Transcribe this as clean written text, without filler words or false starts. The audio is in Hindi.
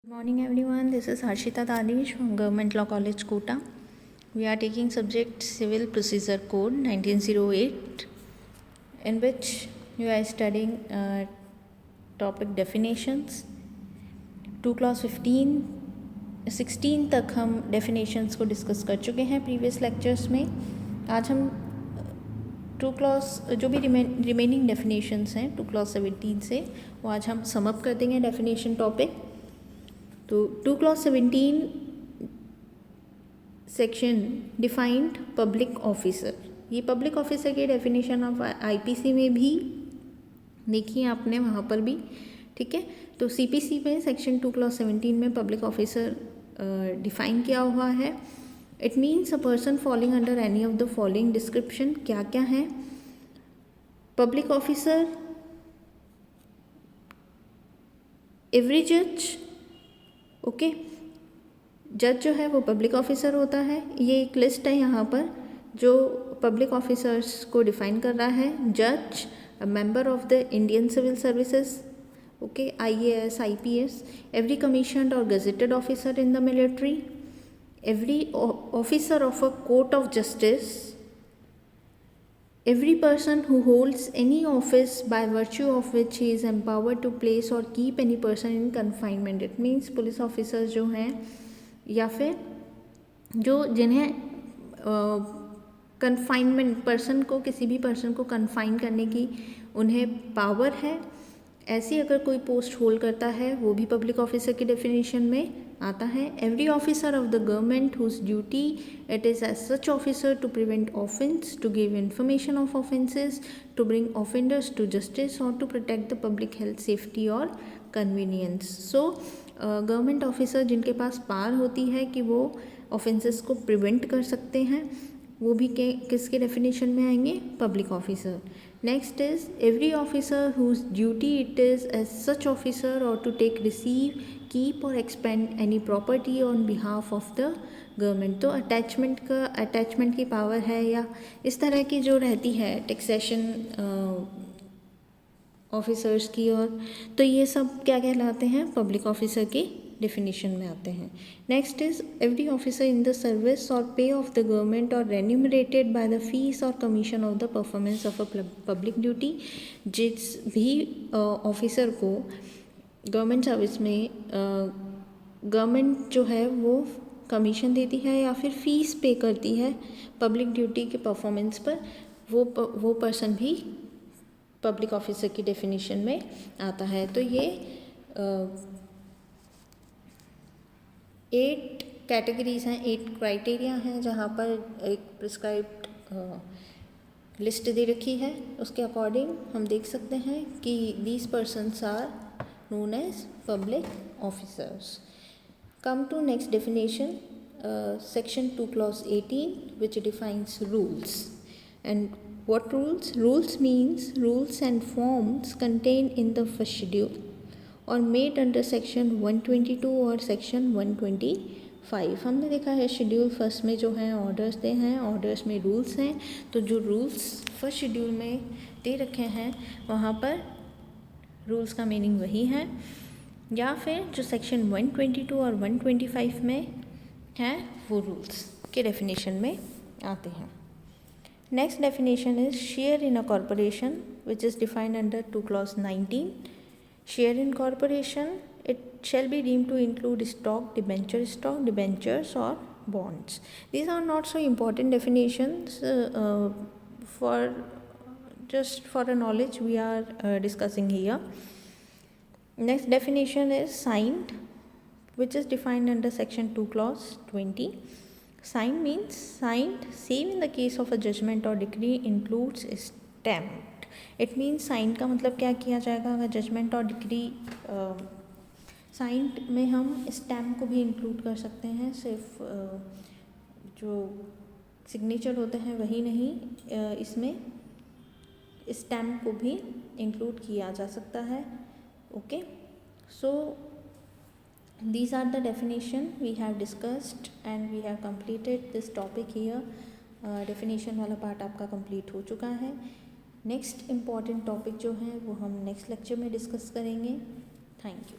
Good morning everyone, this is Harshita Dadish from Government Law College Kota. We are taking subject Civil Procedure Code 1908, in which you are studying topic definitions. 2 clause 16 तक हम definitions को डिस्कस कर चुके हैं प्रीवियस लेक्चर्स में. आज हम 2 क्लॉज जो भी रिमेनिंग डेफिनेशंस हैं 2 क्लॉज 17 से वो आज हम समअप कर देंगे डेफिनेशन टॉपिक. तो 2 clause 17 section defined public officer. ये पब्लिक ऑफिसर की डेफिनेशन ऑफ आईपीसी में भी देखी है आपने, वहाँ पर भी. ठीक है, तो सीपीसी में सेक्शन 2 क्लॉज 17 में पब्लिक ऑफिसर डिफाइन किया हुआ है. It means a person falling under any of the following description. क्या क्या है पब्लिक ऑफिसर? एवरी जज. ओके, जज जो है वो पब्लिक ऑफिसर होता है. ये एक लिस्ट है यहाँ पर जो पब्लिक ऑफिसर्स को डिफाइन कर रहा है. जज, a member of the Indian civil services, okay, IAS, IPS, every commissioned और gazetted officer in the military, every officer of a court of justice, every person who holds any office by virtue of which he is empowered to place or keep any person in confinement. It means police officers जो हैं या फिर जो जिन्हें कन्फाइनमेंट पर्सन को, किसी भी पर्सन को कन्फाइन करने की उन्हें पावर है, ऐसी अगर कोई पोस्ट होल्ड करता है वो भी पब्लिक ऑफिसर की डेफिनेशन में आता है. Every officer of the government whose duty it is as such officer to prevent offence, to give information of offences, to bring offenders to justice और to protect the public health, safety और कन्वीनियंस. सो गवर्नमेंट ऑफिसर जिनके पास पावर होती है कि वो ऑफेंसेस को प्रिवेंट कर सकते हैं, वो भी किसके डेफिनेशन में आएंगे? Public officer. Next is every officer whose duty it is as such officer or to take, receive, keep or expend any property on behalf of the government. तो अटैचमेंट की पावर है या इस तरह की जो रहती है टैक्सेशन ऑफिसर्स की, और तो ये सब क्या कहलाते हैं? पब्लिक ऑफिसर की डेफिनेशन में आते हैं. Next is every officer in the service और पे ऑफ द गवर्नमेंट और रेन्यूमरेटेड बाय द फीस और commission of the performance of a public duty. जिस भी ऑफिसर को गवर्नमेंट सर्विस में गवर्नमेंट जो है वो कमीशन देती है या फिर फीस पे करती है पब्लिक ड्यूटी के परफॉर्मेंस पर, वो पर्सन भी पब्लिक ऑफिसर की डेफिनेशन में आता है. तो ये 8 कैटेगरीज हैं, 8 क्राइटेरिया हैं जहाँ पर एक प्रिस्क्राइब्ड लिस्ट दे रखी है. उसके अकॉर्डिंग हम देख सकते हैं कि these persons are known as public officers. Come to next definition, section 2 clause 18, which defines rules. And what rules? Rules means rules and forms contained in the first schedule or made under section 122 और section 125. हमने देखा है शेड्यूल फर्स्ट में जो हैं ऑर्डर्स दे हैं, ऑर्डर्स में रूल्स हैं. तो जो रूल्स फर्स्ट शेड्यूल में दे रखे हैं वहाँ पर रूल्स का मीनिंग वही है, या फिर जो सेक्शन 122 और 125 में है वो रूल्स के डेफिनेशन में आते हैं. Next definition is share in a corporation which is defined under 2 clause 19. Share in corporation, it shall be deemed to include stock, debentures or bonds. These are not so important definitions. Just for a knowledge we are discussing here. Next definition is signed, which is defined under section 2 clause 20. Signed means signed save in the case of a judgment or decree includes stamped. It means signed का मतलब क्या किया जाएगा? अगर जजमेंट और डिक्री साइंड में हम स्टैम्प को भी इंक्लूड कर सकते हैं. सिर्फ जो सिग्नेचर होते हैं वही नहीं, इसमें स्टैम्प को भी इंक्लूड किया जा सकता है. Okay, so these are the definition we have discussed and we have completed this topic here. Definition वाला पार्ट आपका कंप्लीट हो चुका है. नेक्स्ट इम्पॉर्टेंट टॉपिक जो है वो हम नेक्स्ट लेक्चर में डिस्कस करेंगे. Thank you.